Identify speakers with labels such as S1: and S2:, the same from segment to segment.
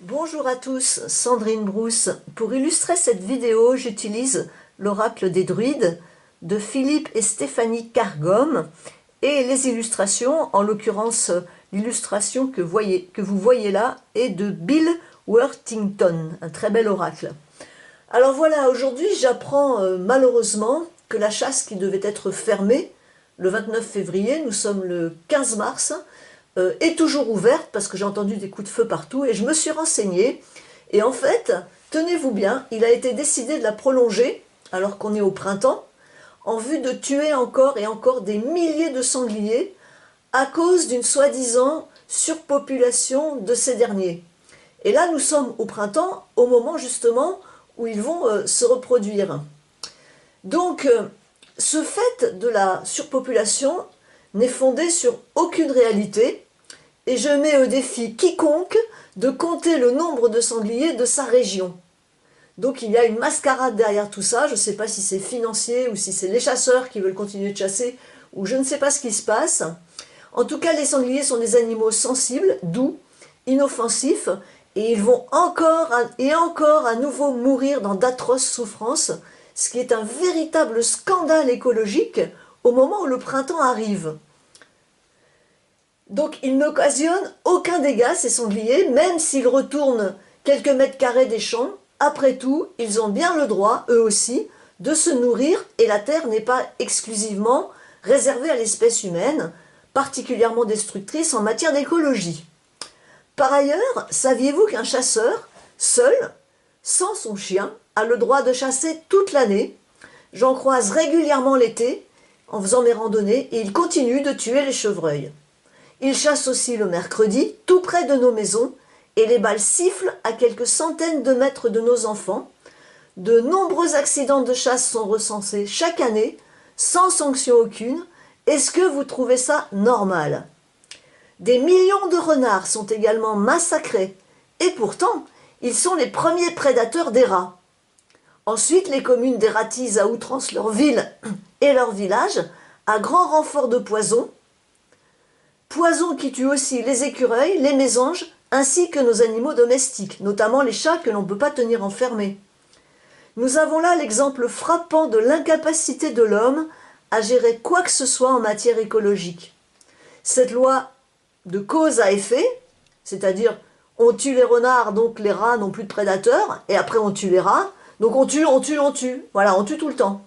S1: Bonjour à tous, Sandrine Brousse. Pour illustrer cette vidéo, j'utilise l'oracle des druides de Philippe et Stéphanie Cargom et les illustrations, en l'occurrence l'illustration que vous voyez là est de Bill Worthington, un très bel oracle. Alors voilà, aujourd'hui j'apprends malheureusement que la chasse qui devait être fermée le 29 février, nous sommes le 15 mars, est toujours ouverte parce que j'ai entendu des coups de feu partout et je me suis renseignée. Et en fait, tenez-vous bien, il a été décidé de la prolonger alors qu'on est au printemps en vue de tuer encore et encore des milliers de sangliers à cause d'une soi-disant surpopulation de ces derniers. Et là, nous sommes au printemps, au moment justement où ils vont se reproduire. Donc, ce fait de la surpopulation n'est fondé sur aucune réalité, et je mets au défi quiconque de compter le nombre de sangliers de sa région. Donc il y a une mascarade derrière tout ça, je ne sais pas si c'est financier ou si c'est les chasseurs qui veulent continuer de chasser, ou je ne sais pas ce qui se passe. En tout cas, les sangliers sont des animaux sensibles, doux, inoffensifs, et ils vont encore et encore à nouveau mourir dans d'atroces souffrances, ce qui est un véritable scandale écologique au moment où le printemps arrive. Donc ils n'occasionnent aucun dégât, ces sangliers, même s'ils retournent quelques mètres carrés des champs. Après tout, ils ont bien le droit, eux aussi, de se nourrir, et la terre n'est pas exclusivement réservée à l'espèce humaine, particulièrement destructrice en matière d'écologie. Par ailleurs, saviez-vous qu'un chasseur, seul, sans son chien, a le droit de chasser toute l'année? J'en croise régulièrement l'été, en faisant mes randonnées, et il continue de tuer les chevreuils. Il chasse aussi le mercredi, tout près de nos maisons, et les balles sifflent à quelques centaines de mètres de nos enfants. De nombreux accidents de chasse sont recensés chaque année, sans sanction aucune. Est-ce que vous trouvez ça normal? Des millions de renards sont également massacrés, et pourtant, ils sont les premiers prédateurs des rats. Ensuite, les communes dératisent à outrance leurs villes et leurs villages, à grand renfort de poison. Poison qui tue aussi les écureuils, les mésanges, ainsi que nos animaux domestiques, notamment les chats que l'on ne peut pas tenir enfermés. Nous avons là l'exemple frappant de l'incapacité de l'homme à gérer quoi que ce soit en matière écologique. Cette loi de cause à effet, c'est-à-dire on tue les renards, donc les rats n'ont plus de prédateurs, et après on tue les rats, donc on tue, voilà, on tue tout le temps.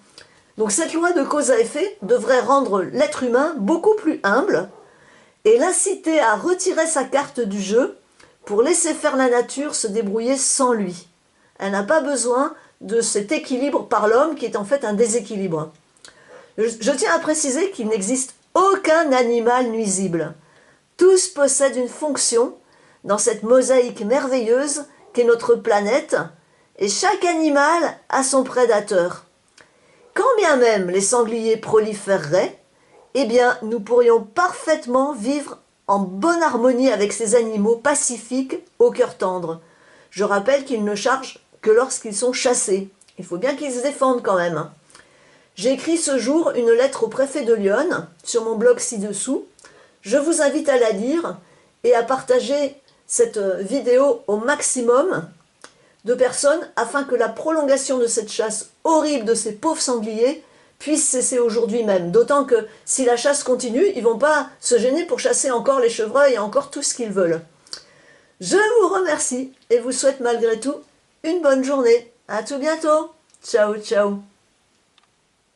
S1: Donc cette loi de cause à effet devrait rendre l'être humain beaucoup plus humble, et l'inciter à retirer sa carte du jeu pour laisser faire la nature se débrouiller sans lui. Elle n'a pas besoin de cet équilibre par l'homme qui est en fait un déséquilibre. Je tiens à préciser qu'il n'existe aucun animal nuisible. Tous possèdent une fonction dans cette mosaïque merveilleuse qu'est notre planète, et chaque animal a son prédateur. Quand bien même les sangliers proliféreraient, eh bien, nous pourrions parfaitement vivre en bonne harmonie avec ces animaux pacifiques au cœur tendre. Je rappelle qu'ils ne chargent que lorsqu'ils sont chassés. Il faut bien qu'ils se défendent quand même. J'ai écrit ce jour une lettre au préfet de Lyon, sur mon blog ci-dessous. Je vous invite à la lire et à partager cette vidéo au maximum de personnes afin que la prolongation de cette chasse horrible de ces pauvres sangliers puisse cesser aujourd'hui même. D'autant que si la chasse continue, ils ne vont pas se gêner pour chasser encore les chevreuils et encore tout ce qu'ils veulent. Je vous remercie et vous souhaite malgré tout une bonne journée. À tout bientôt. Ciao, ciao.